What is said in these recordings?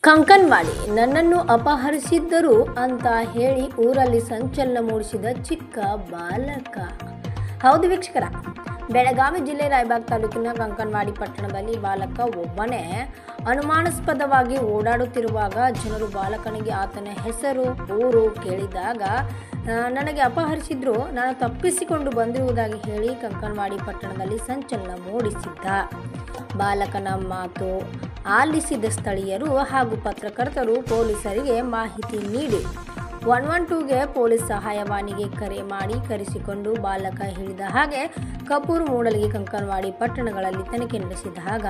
ಕಂಕನವಾಡಿ ನನ್ನನ್ನು ಅಪಹರಿಸಿದ್ದರು ಅಂತ ಹೇಳಿ ಊರಲ್ಲಿ ಸಂಚಲನ ಮೂಡಿಸಿದ ಚಿಕ್ಕ ಬಾಲಕ. ಹೌದು ವೀಕ್ಷಕರ, ಬೆಳಗಾವಿ ಜಿಲ್ಲೆ ರಾಯಬಾಗ್ ತಾಲೂಕಿನ ಕಂಕನವಾಡಿ ಪಟ್ಟಣದಲ್ಲಿ ಬಾಲಕ ಒಬ್ಬನೇ ಅನುಮಾನಾಸ್ಪದವಾಗಿ ಓಡಾಡುತ್ತಿರುವಾಗ ಜನರು ಬಾಲಕನಿಗೆ ಆತನ ಹೆಸರು ಊರು ಕೇಳಿದಾಗ ನನಗೆ ಅಪಹರಿಸಿದ್ರು, ನಾನು ತಪ್ಪಿಸಿಕೊಂಡು ಬಂದಿರುವುದಾಗಿ ಹೇಳಿ ಕಂಕನವಾಡಿ ಪಟ್ಟಣದಲ್ಲಿ ಸಂಚಲನ ಮೂಡಿಸಿದ್ದ. ಬಾಲಕನ ಮಾತು ಆಲಿಸಿದ ಸ್ಥಳೀಯರು ಹಾಗೂ ಪತ್ರಕರ್ತರು ಪೊಲೀಸರಿಗೆ ಮಾಹಿತಿ ನೀಡಿ 112ಗೆ ಪೊಲೀಸ್ ಸಹಾಯವಾಣಿಗೆ ಕರೆ ಮಾಡಿ ಕರೆಸಿಕೊಂಡು ಬಾಲಕ ಹೇಳಿದ ಹಾಗೆ ಕಪೂರ್, ಮೂಡಲಗಿ, ಕಂಕನವಾಡಿ ಪಟ್ಟಣಗಳಲ್ಲಿ ತನಿಖೆ ನಡೆಸಿದಾಗ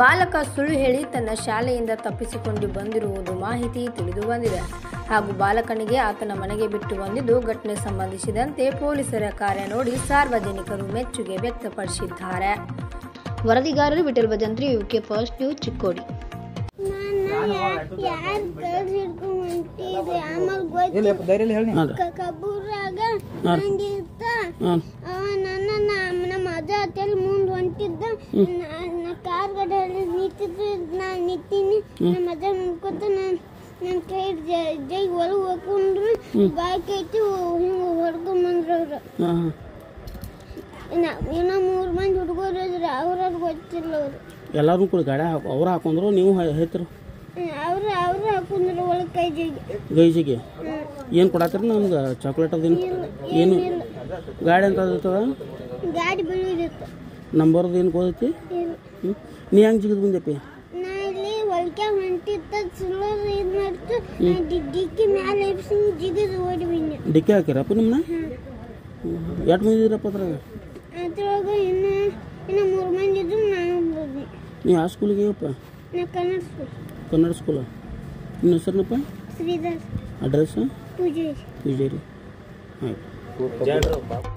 ಬಾಲಕ ಸುಳ್ಳು ಹೇಳಿ ತನ್ನ ಶಾಲೆಯಿಂದ ತಪ್ಪಿಸಿಕೊಂಡು ಬಂದಿರುವುದು ಮಾಹಿತಿ ತಿಳಿದು ಬಂದಿದೆ ಹಾಗೂ ಬಾಲಕನಿಗೆ ಆತನ ಮನೆಗೆ ಬಿಟ್ಟು ಬಂದಿದ್ದು ಘಟನೆ ಸಂಬಂಧಿಸಿದಂತೆ ಪೊಲೀಸರ ಕಾರ್ಯ ನೋಡಿ ಸಾರ್ವಜನಿಕರು ಮೆಚ್ಚುಗೆ ವ್ಯಕ್ತಪಡಿಸಿದ್ದಾರೆ. ವರದಿಗಾರರು Vithal Bhajantri, UK first news, Chikkodi. ಕಬೂರಾಗ ನಮ್ಮ ಅಜ್ಜ ಹತ್ತಲ್ಲಿ ಮುಂದೆ ಹೊಂಟಿದ್ದ, ಕಾರ್ ಗಡ್ಡೆ ನಿಂತಿದ್ದು, ನಾನು ನಿಂತೀನಿ. ನಮ್ಮ ಅಜ್ಜ ನೋಡ್ಕೊತ ನನ್ನ ಕೈ ಜೈ ಹೊರಗೆ ಹೋಗ್ಕೊಂಡ್ರು, ಬಾಯ್ಕ್ ಐತಿ ಹಿಂಗೆ ಹೊಡ್ಕೊಂಬಂದ್ರು ಅವ್ರು. ಇನ್ನೂ 3 ಮಂದಿ ಹುಡುಗರು ಇದ್ರು, ಅವ್ರವ್ರು ಗೊತ್ತಿಲ್ಲ. ಅವರು ಎಲ್ಲರೂ ಕೂಡ ಗಾಡಿ ಅವ್ರು ಹಾಕೊಂಡ್ರು, ನೀವು ಹೇಳ್ತಿರು ಅವ್ರು ಹಾಕೊಂಡ್ರು ಒಳಗೆ ಗೈಜಿಗೆ ಏನು ಕೊಡತ್ತೀರಿ? ನಮ್ಗೆ ಚಾಕ್ಲೇಟ್ ಅದೇನು ಏನು ಗಾಡಿ ಅಂತ ಅದ? ಗಾಡಿ ಬೀಳಿದಿತ್ತು. ನಂಬರ್ದು ಏನು ಗೊತ್ತೈತಿ? ನೀ ಹೆಂಗೆ ಜಿಗಿದು ಬಂದಪ್ಪಿ? ನಾ ಇಲ್ಲಿ ಹೊಲ್ಕೆ ಹೊಂಟಿದ್ದ ಸುಳ್ಳು ಇದು ಮಾಡ್ತು, ಡಿಕ್ಕಿ ಮ್ಯಾಲೆ ಜಿಗಿದು ಓಡಿ ಬನ್ನಿ. ಡಿಕ್ಕಿ ಹಾಕಿರಪ್ಪ ನಿಮ್ಮನ್ನ? ಎಷ್ಟು ಮಂದಿ ಇದ್ರಪ್ಪ ಅದ್ರಾಗ? ಅದ್ರೊಳಗೆ ಇನ್ನು 3 ಮಂದಿ ಇದ್ರು, ನಾನು ಹೋದ್ನಿ. ನೀವು ಯಾವ ಸ್ಕೂಲಿಗೆ ಅಪ್ಪ? ನಾ ಕನ್ನಡ ಸ್ಕೂಲ್. ಕನ್ನಡ ಸ್ಕೂಲ. ನಿಮ್ಮ ಹೆಸರನಪ್ಪ? ಶ್ರೀಧರ್. ಅಡ್ರೆಸ್? ಪೂಜಾರಿ. ಆಯ್ತು.